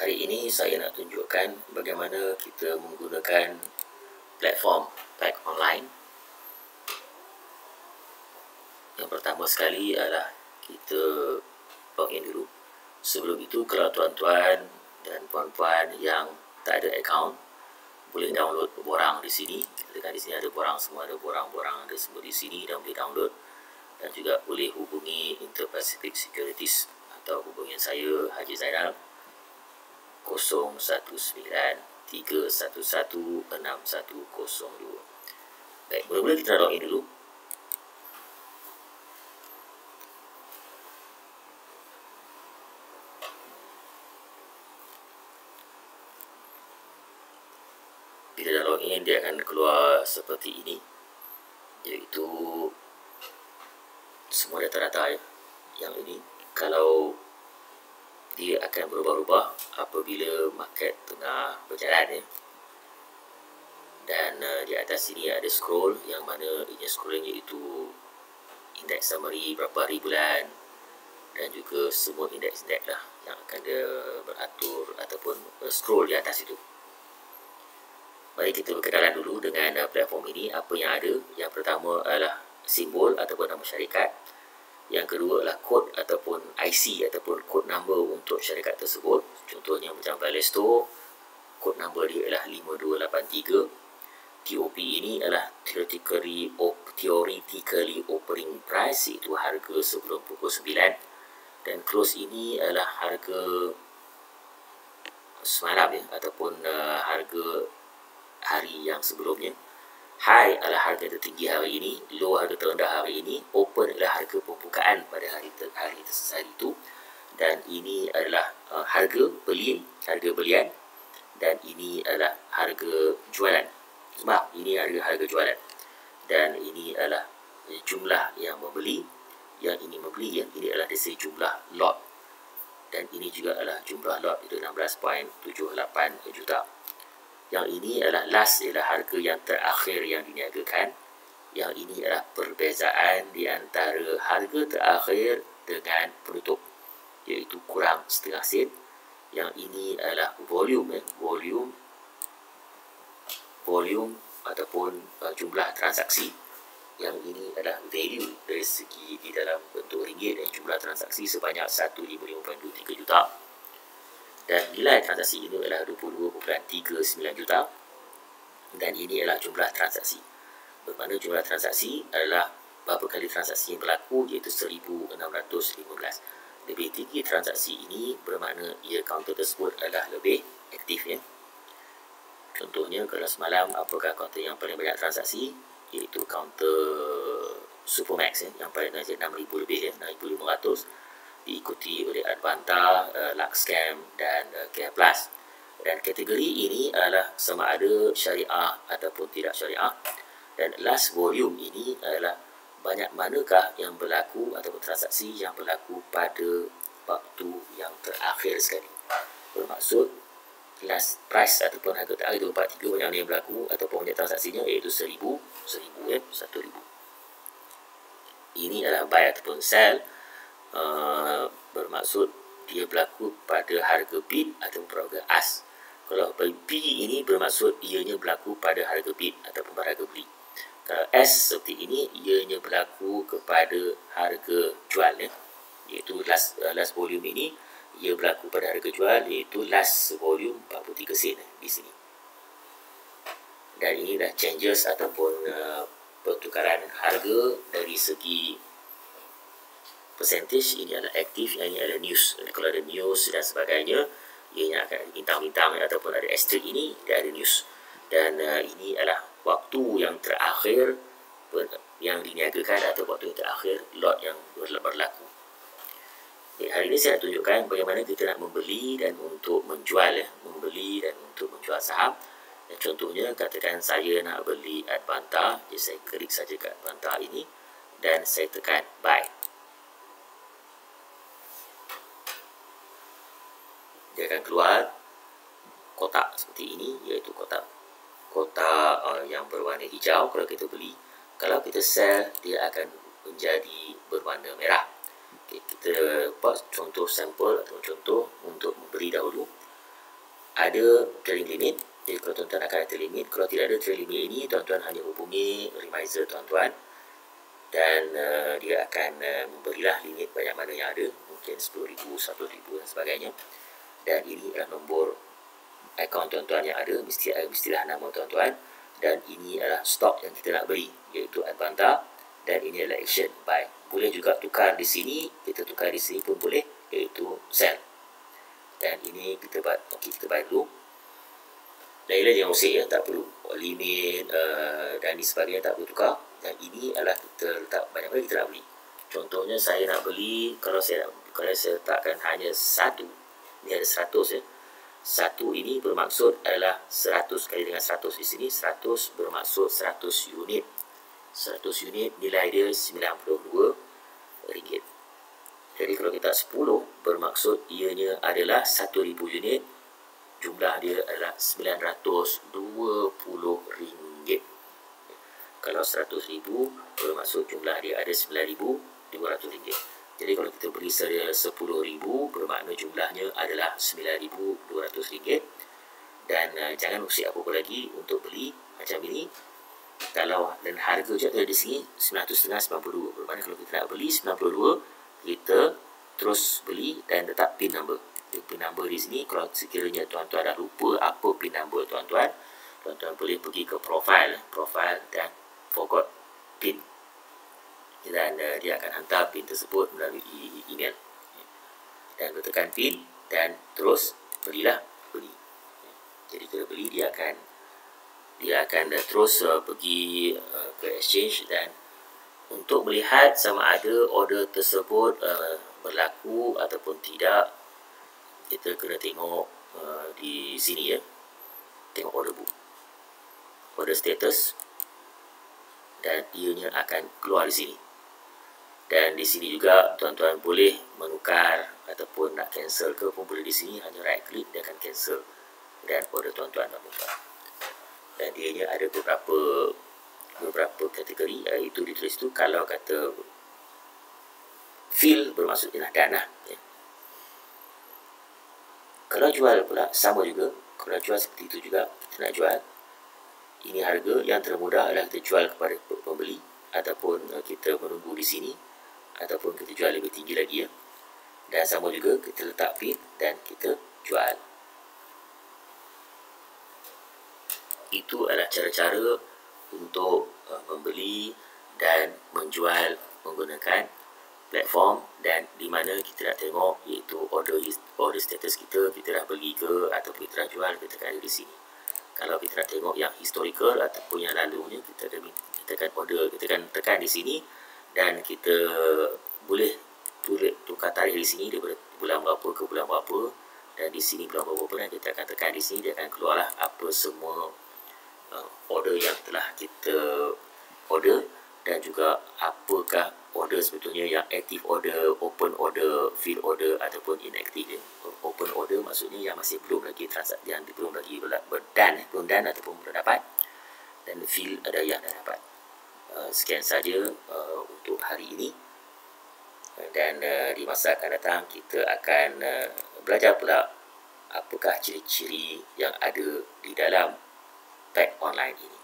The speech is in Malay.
Hari ini saya nak tunjukkan bagaimana kita menggunakan platform pack online. Yang pertama sekali adalah kita login dulu. Sebelum itu, kalau tuan-tuan dan puan-puan yang tak ada akaun, boleh download borang di sini. Kita tekan di sini ada borang semua, ada borang-borang ada semua di sini dan boleh download. Dan juga boleh hubungi Inter-Pacific Securities atau hubungi saya Haji Zainal 019-311-6102. Baik, mula-mula kita login dulu. Bila dah login, dia akan keluar seperti ini, iaitu semua data-data yang ini. Kalau dia akan berubah-ubah apabila market tengah berjalan Dan di atas sini ada scroll, yang mana ini scrolling iaitu indeks summary berapa hari bulan dan juga semua indeks-indeks lah yang akan dia beratur ataupun scroll di atas itu. Mari kita berkenalan dulu dengan platform ini, apa yang ada. Yang pertama adalah simbol ataupun nama syarikat. Yang kedua adalah kod ataupun IC ataupun kod number untuk syarikat tersebut. Contohnya macam Balesto, kod number dia adalah 5283. TOP ini adalah theoretically opening price, iaitu harga sebelum pukul 9. Dan close ini adalah harga semalam ataupun harga hari yang sebelumnya. High adalah harga tertinggi hari ini, low harga terendah hari ini, open adalah harga pembukaan pada hari itu, dan ini adalah harga belian, dan ini adalah harga jualan. Maaf, ini harga jualan, dan ini adalah jumlah yang membeli, yang ini membeli, yang ini adalah dari jumlah lot, dan ini juga adalah jumlah lot, itu 16.78 juta. Yang ini adalah last, ialah harga yang terakhir yang diniagakan. Yang ini adalah perbezaan di antara harga terakhir dengan penutup, iaitu kurang setengah sen. Yang ini adalah volume ataupun jumlah transaksi. Yang ini adalah value dari segi di dalam bentuk ringgit, dan jumlah transaksi sebanyak 155.23 juta. Dan nilai transaksi ini adalah 22.39 juta. Dan ini adalah jumlah transaksi. Bermakna jumlah transaksi adalah berapa kali transaksi yang berlaku, iaitu 1615. Lebih tinggi transaksi ini bermakna ia kaunter tersebut adalah lebih aktif Contohnya, kalau semalam apakah kaunter yang paling banyak transaksi, iaitu kaunter Supermax yang paling banyak, 6,000 lebih 6,500, diikuti oleh Advanta, Luxcam dan Care Plus. Dan kategori ini adalah sama ada syariah ataupun tidak syariah. Dan last volume ini adalah banyak manakah yang berlaku ataupun transaksi yang berlaku pada waktu yang terakhir sekali. Bermaksud last price ataupun harga terakhir 243 banyak yang berlaku ataupun banyak transaksinya, iaitu 1,000. Ini adalah buy ataupun sell. Bermaksud dia berlaku pada harga bid atau harga as. Kalau B ini bermaksud ianya berlaku pada harga bid ataupun harga beli. Kalau S seperti ini, ianya berlaku kepada harga jual iaitu last volume ini ia berlaku pada harga jual, iaitu last volume 43 sen di sini. Dan ini adalah changes ataupun pertukaran harga dari segi percentage. Ini adalah aktif, yang ini adalah news. Kalau ada news dan sebagainya, ianya akan ada bintang-bintang ataupun ada asterisk, ini dia ada news. Dan ini adalah waktu yang terakhir yang diniagakan atau waktu yang terakhir lot yang berlaku. Hari ini saya tunjukkan bagaimana kita nak membeli dan untuk menjual saham. Dan contohnya, katakan saya nak beli Advanta, jadi saya klik saja ke Advanta ini dan saya tekan buy. Dia akan keluar kotak seperti ini, iaitu kotak yang berwarna hijau kalau kita beli. Kalau kita sell, dia akan menjadi berwarna merah. Kita buat contoh sampel atau contoh untuk membeli dahulu. ada trailing limit. Jadi kalau tuan-tuan akan ada limit. Kalau tidak ada trailing limit ini, tuan-tuan hanya hubungi remiser tuan-tuan, dan dia akan memberilah limit banyak mana yang ada, mungkin 10,000, 100,000 dan sebagainya. Dan ini adalah nombor akaun tuan-tuan yang ada, mestilah nama tuan-tuan, dan ini adalah stok yang kita nak beli, iaitu Advanta, dan ini adalah action buy. Boleh juga tukar di sini, kita tukar di sini pun boleh, iaitu sell. Dan ini kita buy dulu. Lain-lain jangan usik ya, tak perlu limit dan sebagainya, tak perlu tukar. Dan ini adalah kita letak banyak mana kita nak beli. Contohnya saya nak beli, kalau saya letakkan hanya satu, ini ada 100 ya. Satu ini bermaksud adalah 100 kali dengan 100 di sini. 100 bermaksud 100 unit. 100 unit nilai dia RM92. Jadi kalau kita 10 bermaksud ianya adalah 1,000 unit. Jumlah dia adalah RM920. Kalau 100,000 bermaksud jumlah dia ada RM9,200. Jadi kalau kita beli secara 10,000 bermakna jumlahnya adalah RM9,200. Dan jangan usik apa-apa lagi untuk beli macam ini. Kalau dan harga je ada di sini 992. Bermakna kalau kita nak beli 92, kita terus beli dan letak pin number. Pin number di sini, kalau sekiranya tuan-tuan dah lupa apa pin number tuan-tuan boleh pergi ke profile dan forgot pin. Dan dia akan hantar pin tersebut melalui email. Dan tekan pin dan terus beli. Jadi kita beli, dia akan terus pergi ke exchange, dan untuk melihat sama ada order tersebut berlaku ataupun tidak, kita kena tengok di sini ya. Tengok order book, order status, dan ianya akan keluar di sini. Dan di sini juga tuan-tuan boleh menukar ataupun nak cancel ke pun boleh di sini. Hanya right click, dia akan cancel dan order tuan-tuan nak buka. Dan dia ada beberapa kategori, itu ditulis tu. Kalau kata fill bermaksud ialah dana ya. Kalau jual pula sama juga. Kalau jual seperti itu juga, kita nak jual, ini harga. Yang termudah adalah kita jual kepada pembeli, ataupun kita menunggu di sini, ataupun kita jual lebih tinggi lagi ya. Dan sama juga kita letak pin dan kita jual. Itu adalah cara-cara untuk membeli dan menjual menggunakan platform, dan di mana kita nak tengok iaitu order status kita dah beli ke ataupun kita dah jual, kita tekan di sini. Kalau kita nak tengok yang historical ataupun yang lalunya, kita tekan order, kita akan tekan di sini, dan kita boleh tukar tarikh di sini daripada bulan berapa ke bulan berapa, dan di sini bulan berapa, dan kita akan tekan di sini, dia akan keluarlah apa semua order yang telah kita order, dan juga apakah order sebetulnya yang active order, open order, fill order ataupun inactive. Open order maksudnya yang masih belum lagi transaksi, yang belum lagi belum dan ataupun belum dapat, dan fill ada yang dah dapat. Sekian saja untuk hari ini, dan di masa akan datang kita akan belajar pula apakah ciri-ciri yang ada di dalam pack online ini.